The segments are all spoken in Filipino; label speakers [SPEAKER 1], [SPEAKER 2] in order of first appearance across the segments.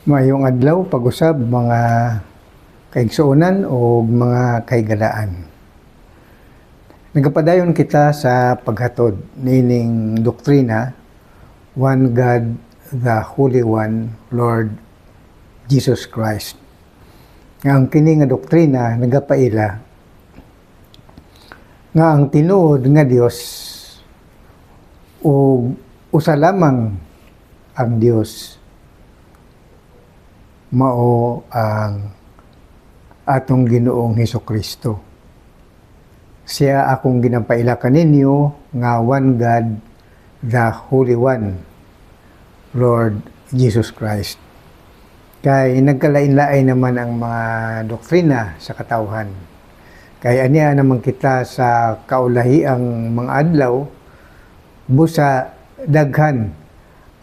[SPEAKER 1] Mayong adlaw pag-usab mga kaigsuonan o mga kaigalaan. Nagapadayon kita sa paghatod nining doktrina, one God, the Holy One, Lord Jesus Christ. Nga ang kini nga doktrina nagapaila nga ang tinuod nga Dios o usa lamang ang Dios mao ang atong Ginoong Hesukristo. Siya akong ginapaila kaninyo nga one God, the Holy One, Lord Jesus Christ. Kay nagkalain-lain naman ang mga doktrina sa katawhan. Kay aniya naman kita sa kaulahiang mga adlaw, busa daghan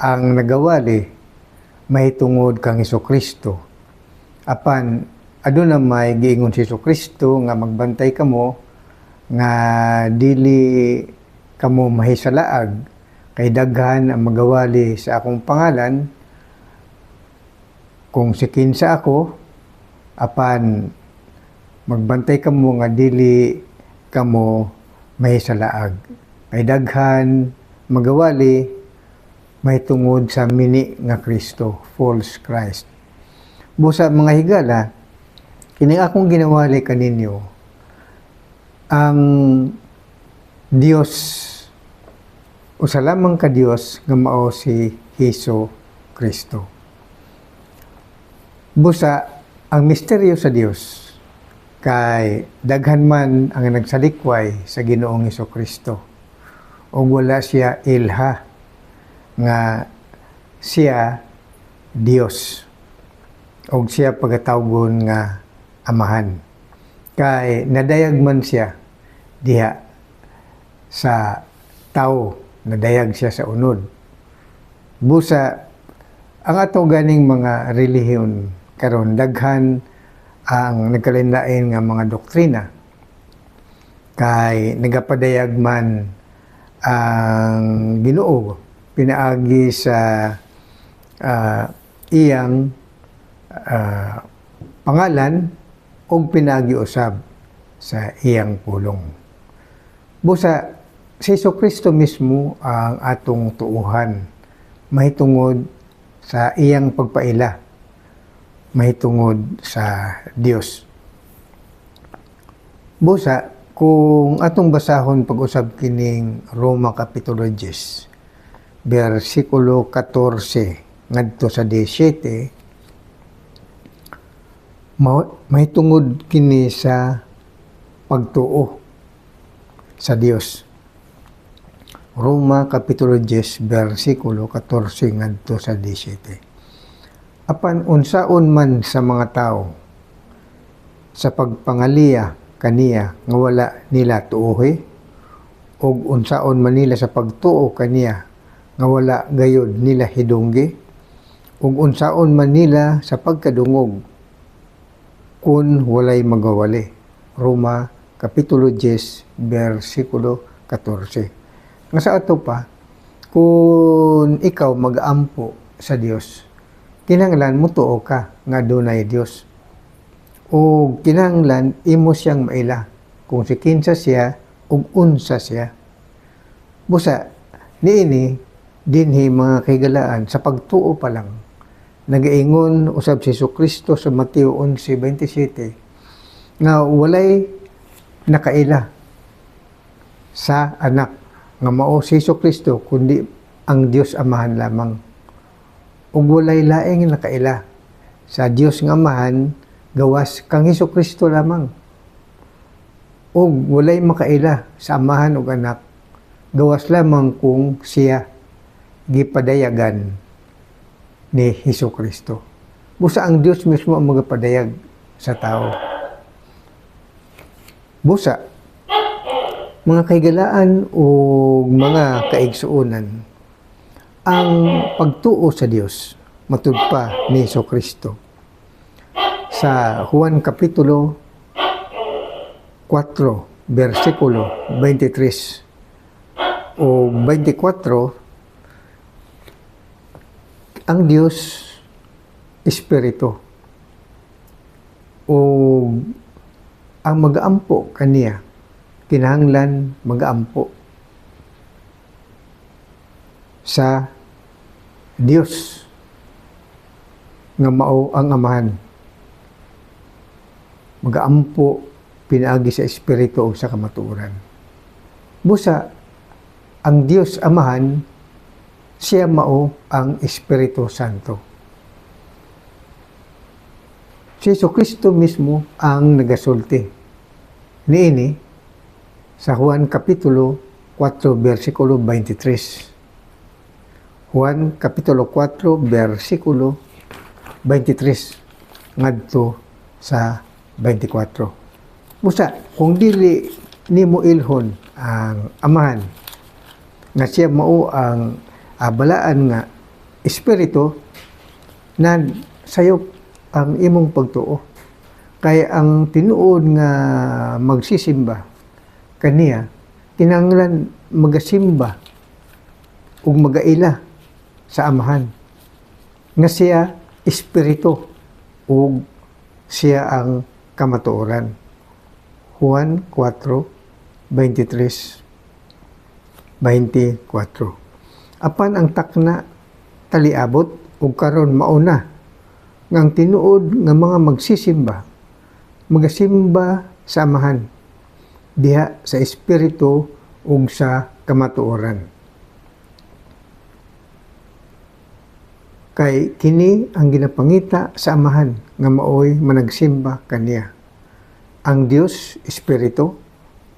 [SPEAKER 1] ang nagawali mahitungod kang Hesukristo. Apan aduna may giingon si Hesukristo nga magbantay kamo nga dili kamo mahisalaag kay daghan ang magawali sa akong pangalan. Kung si kinsa ako, apan magbantay kamo nga dili kamo mahisalaag kay daghan magawali may tungod sa mini nga Kristo, false Christ. Busa mga higala, kini akong ginawali kaninyo, ang Dios, usa lamang ka Dios nga mao si Hesu Kristo. Busa, ang misteryo sa Dios, kay daghan man ang nagsalikway sa Ginoong Hesu Kristo, o wala siya ilha, nga siya Dios o siya pagkatawgon nga amahan. Kay nadayag man siya diha sa tao, nadayag siya sa unod. Busa ang ato ganing mga relihiyon karon daghan ang nagkalain-lain nga mga doktrina. Kay nagapadayag man ang Ginoo pinaagi sa iyang pangalan o pinaagi usab sa iyang pulong. Busa, si Hesukristo mismo ang atong tuuhan, mahitungod sa iyang pagpaila, mahitungod sa Dios. Busa, kung atong basahon pag-usab kining Roma Kapitulo 10, versikulo 14 ngadto sa 17, may tungod kini sa pagtuo sa Dios. Roma Kapitulo 10 versikulo 14 ngadto sa 17. Apan unsaon man sa mga tao sa pagpangaliya kaniya nga wala nila tuohi, og unsaon man nila sa pagtuo kaniya nga wala gayod nila hidunggi, ug unsaon man nila sa pagkadungog kun walay magawali. Roma Kapitulo 10 versikulo 14. Nga sa ato pa, kung ikaw mag-ampo sa Dios, kinahanglan mo tuo ka nga dunay Dios, o kinahanglan imo siyang maila kung si kinsa siya ug unsa siya. Busa niini dinhi mga kaigalaan sa pagtuo pa lang. Nagaingon usab si Hesukristo sa Mateo 11:27 nga walay nakaila sa anak nga mao si Hesukristo kundi ang Dios Amahan lamang. Ug walay laing nakaila sa Dios nga Amahan gawas kang Hesukristo lamang. Ug walay makaila sa Amahan ug anak gawas lamang kung siya gipadayagan ni Hesukristo. Busa ang Dios mismo ang magapadayag sa tao. Busa, mga kaigalaan o mga kaigsuonan, ang pagtuo sa Dios matud pa ni Hesukristo. Sa Juan Kapitulo 4, versikulo 23 o 24, ang Diyos espiritu o ang mag-aampo kaniya kinahanglan mag-aampo sa Dios nga mao ang amahan. Mag-aampo pinaagi sa espiritu o sa kamatuoran. Busa ang Dios amahan, siya mao ang Espiritu Santo. Si Jesucristo mismo ang nagasulti niini sa Juan Kapitulo 4, versikulo 23. Juan Kapitulo 4, versikulo 23 ngadto sa 24. Busa, kung dili nimo ilhon ang amahan nga siya mao ang balaan nga espiritu na sayop ang imong pagtuo. Kaya ang tinuod nga magsisimba kaniya kinahanglan magasimba ug magaila sa amahan nga siya espiritu ug siya ang kamatuoran. Juan 4:23-24. Apan ang takna taliabot ug karon mauna nga ang tinuod nga mga magsisimba magasimba sa amahan diha sa espiritu ug sa kamatuoran. Kay kini ang ginapangita sa amahan nga maoy managsimba kaniya. Ang Dios espiritu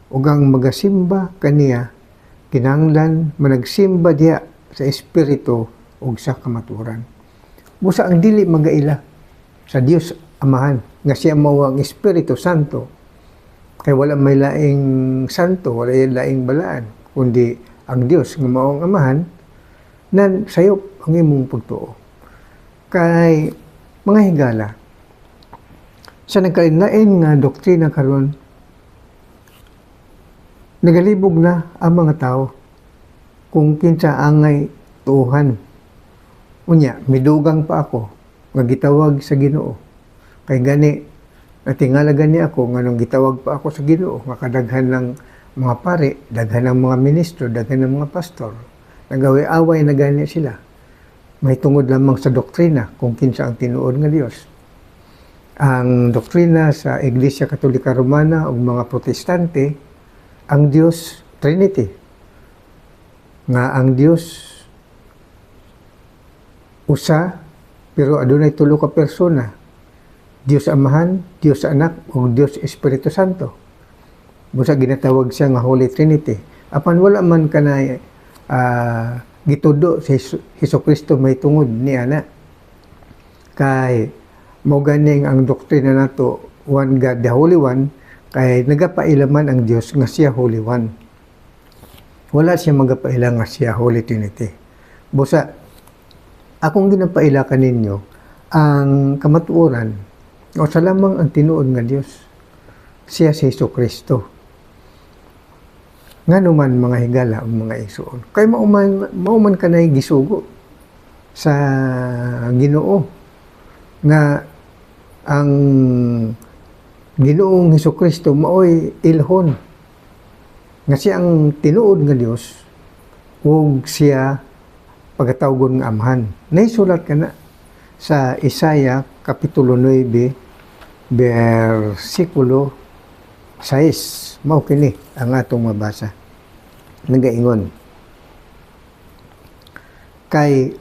[SPEAKER 1] ug ang magasimba kaniya kinahanglan managsimba diha sa espiritu ug sa kamatuoran. Busa ang dili magaila sa Dios amahan nga siya mao ang Espiritu Santo. Kay wala may laing santo, wala laing balaan, kundi ang Dios nga mao ang amahan nan sayop ang imong pagtuo. Kay mga higala sa nagkalain nga doktrina karon nagalibog na ang mga tao kung kinsa angay tuuhan. Unya, midugang pa ako nga gitawag sa Ginoo. Kay gani natingala gani ako nga nung gitawag pa ako sa Ginoo nga kadaghan ng mga pare, daghan ng mga ministro, daghan ng mga pastor. Nagawi-away na gani sila. May tungod lamang sa doktrina kung kinsa ang tinuod nga Dios. Ang doktrina sa Iglesia Katolika Romana ug mga Protestante, ang Dios Trinity. Nga ang Dios usa pero adunay tulo ka persona. Dios Amahan, Dios Anak ug Dios Espiritu Santo. Busa ginatawag siya nga Holy Trinity. Apan wala man kanay gitudo si Hesukristo may tungod ni ana. Kay mao ganing ang doktrina nato one God the Holy One kay nagapailaman ang Dios nga siya Holy One. Wala siya magapaila nga siya Holy Trinity. Busa akong ginapaila kaninyo ang kamatuoran o sa lamang ang tinuod nga Dios. Siya si Hesukristo. Nga naman mga higala o mga igsoon. Kay mauman ka na gisugo sa Ginoo nga ang Ginoong Hesukristo maoy ilhon nga siya ang tinuod nga Dios ug siya pagkatawgon nga amahan. Naisulat ka na sa Isaiah Kapitulo 9 versikulo 6. Mao kini ang atong mabasa. Nagaingon. Kay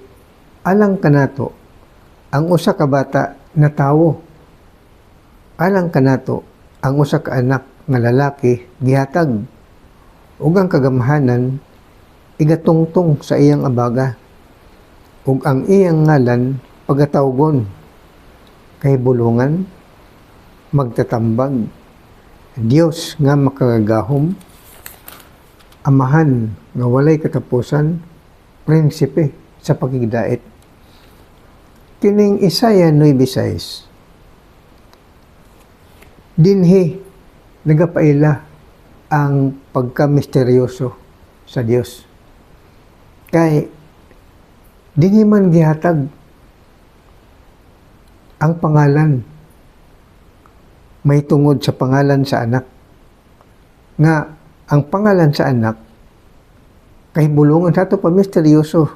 [SPEAKER 1] alang kanato ang usa ka bata na tawo. Alang kanato ang usa ka anak nga lalaki gihatag ug ang kagamhanan igatungtong sa iyang abaga ug ang iyang ngalan pagatawgon kay bulungan magtatambag Dios nga makagagahom amahan nga walay katapusan prinsipe sa pagigdait. Kining Isaiah 9:6 dinhi nagapaila ang pagka-misteryoso sa Dios. Kay dinhi man gihatag ang pangalan may tungod sa pangalan sa anak. Nga, ang pangalan sa anak, kahibulungan sa ito pa misteryoso.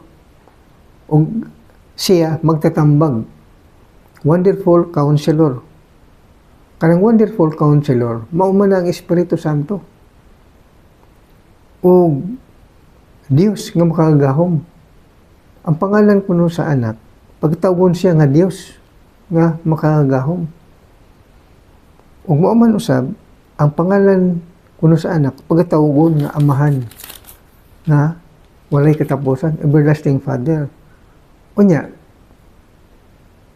[SPEAKER 1] O siya magtatambag. Wonderful Counselor. Kanang Wonderful Counselor, maumana ang Espiritu Santo. O Diyos nga makagahom. Ang pangalan kuno sa anak, pagtawgon siya nga Diyos nga makagahom. Ug mao man usab ang pangalan kuno sa anak pagtawgon nga amahan nga walay katapusan, everlasting Father. Unya,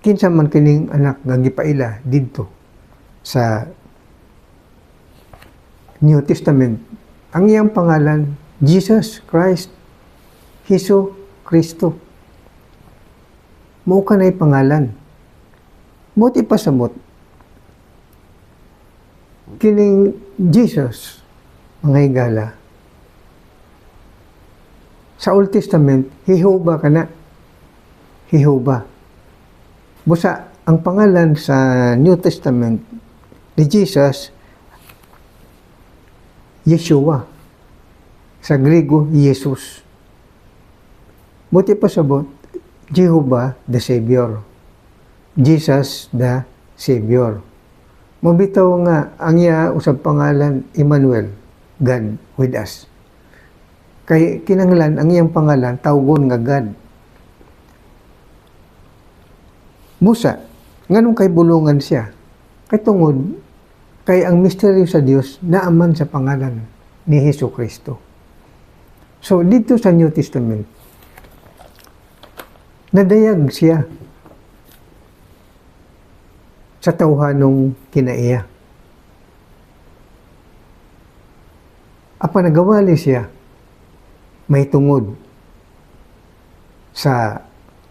[SPEAKER 1] kinsa man kining anak nga gipaila didto sa New Testament, ang iyang pangalan Jesus Christ, Hesus Kristo. Mao kanay pangalan. Mo't ipasabot kining Jesus mga higala sa Old Testament, Jehovah kana. Jehovah. Busa ang pangalan sa New Testament ni Jesus, Yeshua. Sa Griego, Jesus. Buti pasabot, Jehovah the Savior. Jesus the Savior. Mabitaw nga ang iya usab pangalan Emmanuel, God with us. Kay kinanglan ang iyang pangalan tawgon nga God. Busa, nganong kay bulungan siya? Kay tungod, kay ang misteryo sa Dios naaman sa pangalan ni Hesus Kristo. So, dito sa New Testament, nadayag siya sa tawhanong kinaiya. Apa nagawali siya, may tungod sa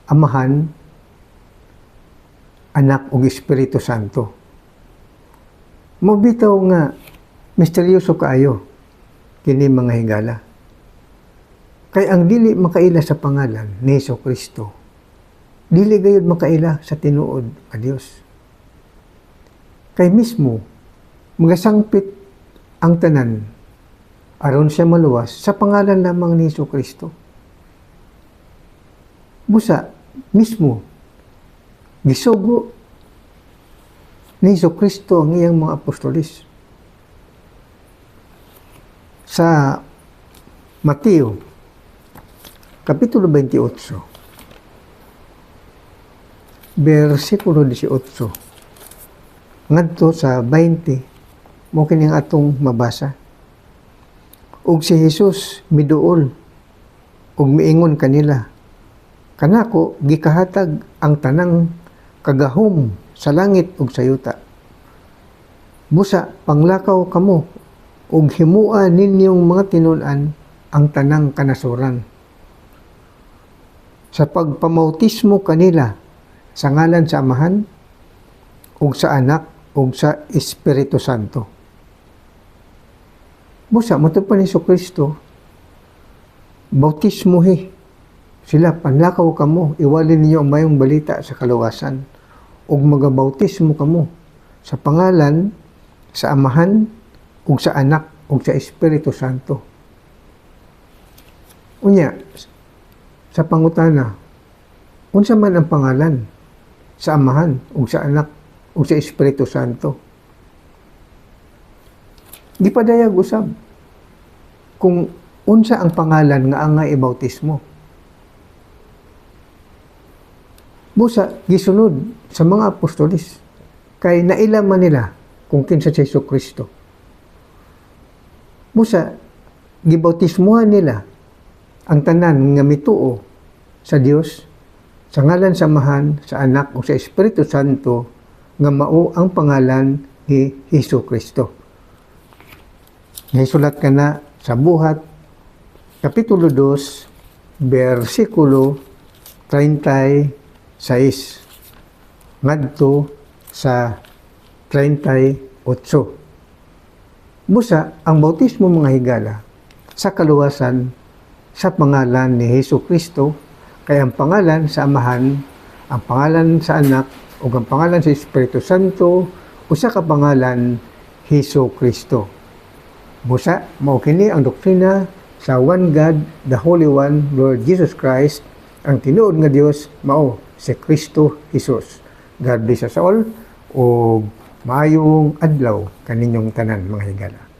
[SPEAKER 1] Amahan, Anak ug Espiritu Santo. Mabitaw nga misteryoso kaayo kini mga higala. Kay ang dili makaila sa pangalan ni Hesus Kristo, dili gayud makaila sa tinuod nga Dios. Kay mismo magasangpit ang tanan aron siya maluwas sa pangalan lamang ni Hesus Kristo. Busa mismo gisugo ni Hesus Kristo ang iyang mga apostolis. Sa Mateo Kapitulo 28, versikulo 18, ngadto sa 20, mo kining atong mabasa. Ug si Jesus miduol, ug miingon kanila, kanako gikahatag ang tanang kagahom sa langit ug sa yuta. Busa panglakaw kamo, ug himua ninyong mga tinun-an ang tanang kanasuran. Sa pagpamautismo kanila sa ngalan sa Amahan, ug sa Anak, ug sa Espiritu Santo. Busa, matupad ni Hesus Kristo, bautismohi sila, panlakaw kamo, iwalin ninyo ang mayong balita sa kaluwasan, ug magabautismo kamo sa pangalan sa Amahan, ug sa Anak, ug sa Espiritu Santo. Unya, sa pangutana, unsa man ang pangalan sa Amahan, ug sa Anak, ug sa Espiritu Santo? Di pa dayag usab kung unsa ang pangalan nga angay ibautismo. Busa, gisunod sa mga apostolis, kay nailaman nila kung kinsa si Hesus Kristo. Busa, gibautismuhan nila ang tanan nga mituo sa Dios, sa ngalan sa Amahan, sa Anak, o sa Espiritu Santo, nga mao ang pangalan ni Hesus Kristo. Naisulat ka na sa Buhat, Kapitulo 2, versikulo 36, ngadto sa 38. Busa, ang bautismo mga higala, sa kaluwasan, sa pangalan ni Hesus Kristo, kay ang pangalan sa Amahan, ang pangalan sa Anak, ug ang pangalan sa Espiritu Santo usa ka pangalan, Hesus Kristo. Busa mao kini ang doktrina sa one God, the Holy One, Lord Jesus Christ. Ang tinuod nga Dios mao si Kristo Jesus. God bless us all ug maayong adlaw kaninyong tanan mga higala.